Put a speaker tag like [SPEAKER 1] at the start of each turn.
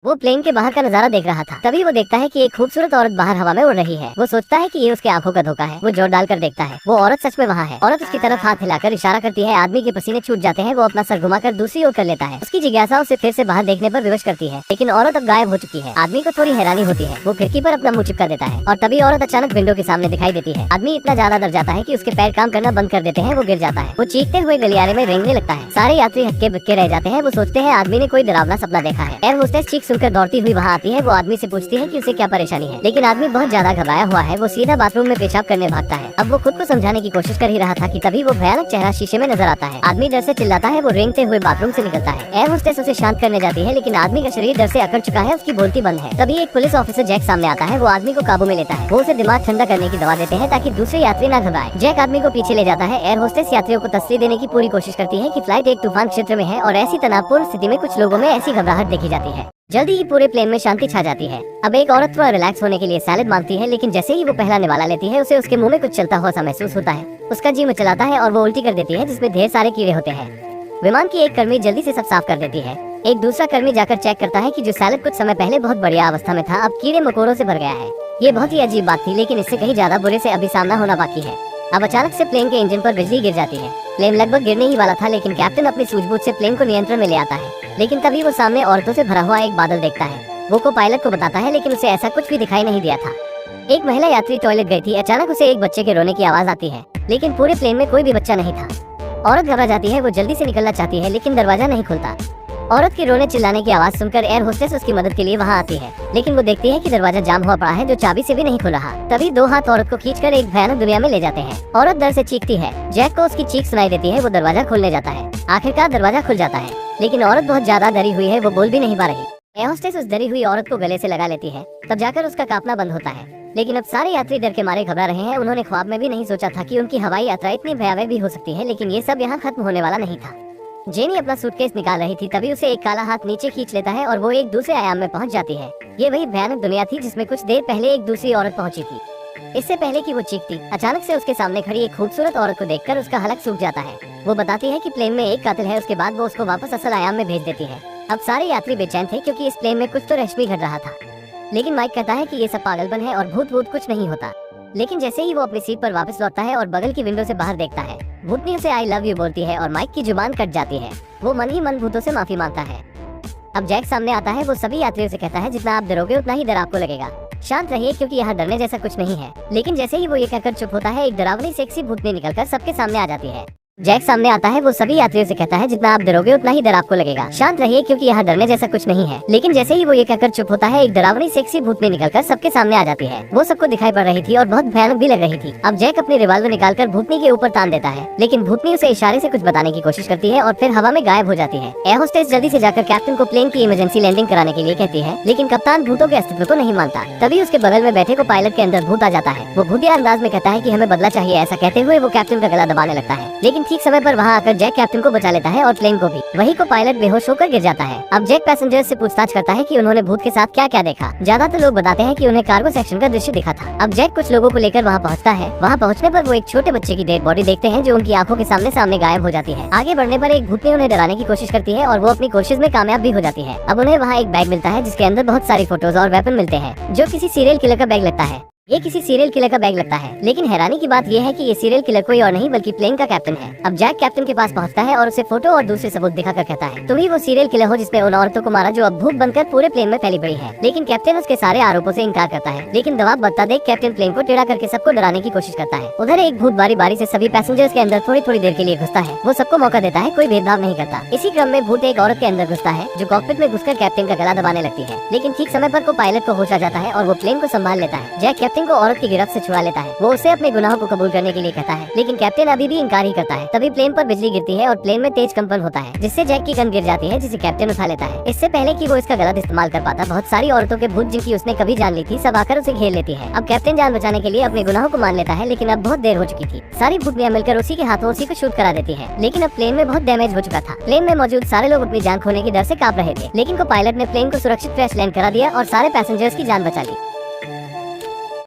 [SPEAKER 1] वो प्लेन के बाहर का नजारा देख रहा था। तभी वो देखता है कि एक खूबसूरत औरत बाहर हवा में उड़ रही है। वो सोचता है कि ये उसके आंखों का धोखा है। वो जोर डालकर देखता है, वो औरत सच में वहाँ है। औरत उसकी तरफ हाथ हिलाकर इशारा करती है। आदमी के पसीने छूट जाते हैं। वो अपना सर घुमाकर दूसरी ओर कर लेता है। उसकी जिज्ञासा उसे फिर से बाहर देखने पर विवश करती है, लेकिन औरत अब गायब हो चुकी है। आदमी को थोड़ी हैरानी होती है। वो खिड़की पर अपना मुंह चिपका देता है और तभी औरत अचानक विंडो के सामने दिखाई देती है। आदमी इतना ज्यादा डर जाता है कि उसके पैर काम करना बंद कर देते हैं। वो गिर जाता है। वो चीखते हुए गलियारे में रेंगने लगता है। सारे यात्री हक्के बक्के रह जाते हैं। वो सोचते हैं आदमी ने कोई डरावना सपना देखा है। एयर होस्टेस चीख सुनकर दौड़ती हुई वहाँ आती है। वो आदमी से पूछती है कि उसे क्या परेशानी है, लेकिन आदमी बहुत ज्यादा घबराया हुआ है। वो सीधा बाथरूम में पेशाब करने भागता है। अब वो खुद को समझाने की कोशिश कर ही रहा था कि तभी वो भयानक चेहरा शीशे में नजर आता है। आदमी डर से चिल्लाता है। वो रेंगते हुए बाथरूम से निकलता है। एयर होस्टेस उसे शांत करने जाती है, लेकिन आदमी का शरीर डर से अकड़ चुका है। उसकी बोलती बंद है। तभी एक पुलिस ऑफिसर जैक सामने आता है। वो आदमी को काबू में लेता है। वो उसे दिमाग ठंडा करने की दवा देते हैं ताकि दूसरे यात्री न घबराए। जैक आदमी को पीछे ले जाता है। एयर होस्टेस यात्रियों को तसल्ली देने की पूरी कोशिश करती है कि फ्लाइट एक तूफान क्षेत्र में है और ऐसी तनावपूर्ण स्थिति में कुछ लोगों में ऐसी घबराहट देखी जाती है। जल्दी ही पूरे प्लेन में शांति छा जाती है। अब एक औरत थोड़ा रिलैक्स होने के लिए सैलेड मांगती है, लेकिन जैसे ही वो पहला निवाला लेती है उसे उसके मुंह में कुछ चलता हुआ सा महसूस होता है। उसका जी मचलाता है और वो उल्टी कर देती है, जिसमें ढेर सारे कीड़े होते हैं। विमान की एक कर्मी जल्दी से सब साफ कर देती है। एक दूसरा कर्मी जाकर चेक करता है कि जो सैलेड कुछ समय पहले बहुत बढ़िया अवस्था में था अब कीड़े मकोड़ों से भर गया है। ये बहुत ही अजीब बात थी, लेकिन इससे कहीं ज्यादा बुरे से अभी सामना होना बाकी है। अब अचानक से प्लेन के इंजन पर बिजली गिर जाती है। प्लेन लगभग गिरने ही वाला था, लेकिन कैप्टन अपनी सूझबूझ से प्लेन को नियंत्रण में ले आता है। लेकिन तभी वो सामने औरतों से भरा हुआ एक बादल देखता है। वो को पायलट को बताता है, लेकिन उसे ऐसा कुछ भी दिखाई नहीं दिया था। एक महिला यात्री टॉयलेट गई थी। अचानक उसे एक बच्चे के रोने की आवाज आती है, लेकिन पूरे प्लेन में कोई भी बच्चा नहीं था। औरत घबरा जाती है। वो जल्दी से निकलना चाहती है, लेकिन दरवाजा नहीं खुलता। औरत के रोने चिल्लाने की आवाज सुनकर एयर होस्टेस उसकी मदद के लिए वहां आती है, लेकिन वो देखती है कि दरवाजा जाम हुआ पड़ा है, जो चाबी से भी नहीं खुल रहा। तभी दो हाथ औरत को खींचकर एक भयानक दुनिया में ले जाते हैं। औरत डर से चीखती है। जैक को उसकी चीख सुनाई देती है। वो दरवाजा खोलने जाता है। आखिरकार दरवाजा खुल जाता है, लेकिन औरत बहुत ज्यादा डरी हुई है। वो बोल भी नहीं पा रही। एयर होस्टेस उस डरी हुई औरत को गले से लगा लेती है। तब जाकर उसका कांपना बंद होता है। लेकिन अब सारे यात्री डर के मारे घबरा रहे हैं। उन्होंने ख्वाब में भी नहीं सोचा था कि उनकी हवाई यात्रा इतनी भयावह भी हो सकती है, लेकिन ये सब यहाँ खत्म होने वाला नहीं था। जेनी अपना सूटकेस निकाल रही थी, तभी उसे एक काला हाथ नीचे खींच लेता है और वो एक दूसरे आयाम में पहुंच जाती है। ये वही भयानक दुनिया थी जिसमें कुछ देर पहले एक दूसरी औरत पहुंची थी। इससे पहले कि वो चीखती, अचानक से उसके सामने खड़ी एक खूबसूरत औरत को देखकर उसका हलक सूख जाता है। वो बताती है कि प्लेन में एक कातिल है। उसके बाद वो उसको वापस असल आयाम में भेज देती है। अब सारे यात्री बेचैन थे, क्योंकि इस प्लेन में कुछ तो रहस्यमय घट रहा था। लेकिन माइक कहता है कि ये सब पागलपन है और भूत भूत कुछ नहीं होता। लेकिन जैसे ही वो अपनी सीट पर वापस लौटता है और बगल की विंडो से बाहर देखता है, भूतनी उसे आई लव यू बोलती है और माइक की जुबान कट जाती है। वो मन ही मन भूतों से माफी मांगता है। अब जैक सामने आता है। वो सभी यात्रियों से कहता है, जितना आप डरोगे उतना ही डर आपको लगेगा। शांत रहिए, क्योंकि यहाँ डरने जैसा कुछ नहीं है। लेकिन जैसे ही वो ये कहकर चुप होता है, एक डरावनी सेक्सी भूतनी निकलकर सबके सामने आ जाती है। जैक सामने आता है। वो सभी यात्रियों से कहता है, जितना आप डरोगे उतना ही डर आपको लगेगा। शांत रहिए, क्योंकि यहाँ डरने जैसा कुछ नहीं है। लेकिन जैसे ही वो ये कहकर चुप होता है, एक डरावनी सेक्सी भूतनी निकलकर सबके सामने आ जाती है। वो सबको दिखाई पड़ रही थी और बहुत भयानक भी लग रही थी। अब जैक अपनी रिवाल्वर निकालकर भूतनी के ऊपर तान देता है, लेकिन भूतनी उसे इशारे से कुछ बताने की कोशिश करती है और फिर हवा में गायब हो जाती है। एयर होस्टेस जल्दी से जाकर कैप्टन को प्लेन की इमरजेंसी लैंडिंग कराने के लिए कहती है, लेकिन कप्तान भूतों के अस्तित्व को नहीं मानता। तभी उसके बगल में बैठे को पायलट के अंदर भूत आ जाता है। वो भूतिया अंदाज में कहता है कि हमें बदला चाहिए। ऐसा कहते हुए वो कैप्टन का गला दबाने लगता है, लेकिन ठीक समय पर वहाँ जैक कैप्टन को बचा लेता है और प्लेन को भी। वही को पायलट बेहोश होकर गिर जाता है। अब जैक पैसेंजर्स से पूछताछ करता है कि उन्होंने भूत के साथ क्या क्या देखा। ज्यादातर लोग बताते हैं कि उन्हें कार्गो सेक्शन का दृश्य दिखा था। अब जैक कुछ लोगों को लेकर वहाँ पहुँचता है। वहाँ पहुँचने पर वो एक छोटे बच्चे की डेड बॉडी देखते हैं, जो उनकी आंखों के सामने सामने गायब हो जाती है। आगे बढ़ने पर एक भूतनी उन्हें डराने की कोशिश करती है और वो अपनी कोशिश में कामयाब भी हो जाती है। अब उन्हें वहाँ एक बैग मिलता है, जिसके अंदर बहुत सारी फोटोज और वेपन मिलते हैं, जो किसी सीरियल किलर का बैग लगता है। ये किसी सीरियल किलर का बैग लगता है, लेकिन हैरानी की बात यह है कि ये सीरियल किलर कोई और नहीं बल्कि प्लेन का कैप्टन है। अब जैक कैप्टन के पास पहुंचता है और उसे फोटो और दूसरे सबूत दिखाकर कहता है, तुम ही वो सीरियल किलर हो जिसने उन औरतों को मारा जो अब भूत बनकर पूरे प्लेन में फैली पड़ी है। लेकिन कैप्टन उसके सारे आरोपों से इनकार करता है। लेकिन दबाव बढ़ता देख कैप्टन प्लेन को टेढ़ा करके सबको डराने की कोशिश करता है। उधर एक भूत बारी बारी से सभी पैसेंजर्स के अंदर थोड़ी थोड़ी देर के लिए घुसता है। वो सबको मौका देता है, कोई भेदभाव नहीं करता। इसी क्रम में भूत एक औरत के अंदर घुसता है, जो कॉकपिट में घुसकर कैप्टन का गला दबाने लगती है। लेकिन ठीक समय पर को पायलट को होश आ जाता है और वो प्लेन को संभाल लेता है। जैक कैप्टन को औरत की गिरफ्त से छुड़ा लेता है। वो उसे अपने गुनाहों को कबूल करने के लिए कहता है, लेकिन कैप्टन अभी भी इनकार ही करता है। तभी प्लेन पर बिजली गिरती है और प्लेन में तेज कंपन होता है, जिससे जैक की गन गिर जाती है, जिसे कैप्टन उठा लेता है। इससे पहले कि वो इसका गलत इस्तेमाल कर पाता, बहुत सारी औरतों के भूत जिनकी उसने कभी जान ली थी, सब आकर उसे घेर लेती है। अब कैप्टन जान बचाने के लिए अपने गुनाहों को मान लेता है, लेकिन अब बहुत देर हो चुकी थी। सारी भूतनियां मिलकर उसी के हाथों उसी को शूट करा देती है। लेकिन अब प्लेन में बहुत डैमेज हो चुका था। प्लेन में मौजूद सारे लोग अपनी जान खोने की डर से कांप रहे थे। लेकिन को पायलट ने प्लेन को सुरक्षित क्रैश लैंड करा दिया और सारे पैसेंजर्स की जान बचा ली।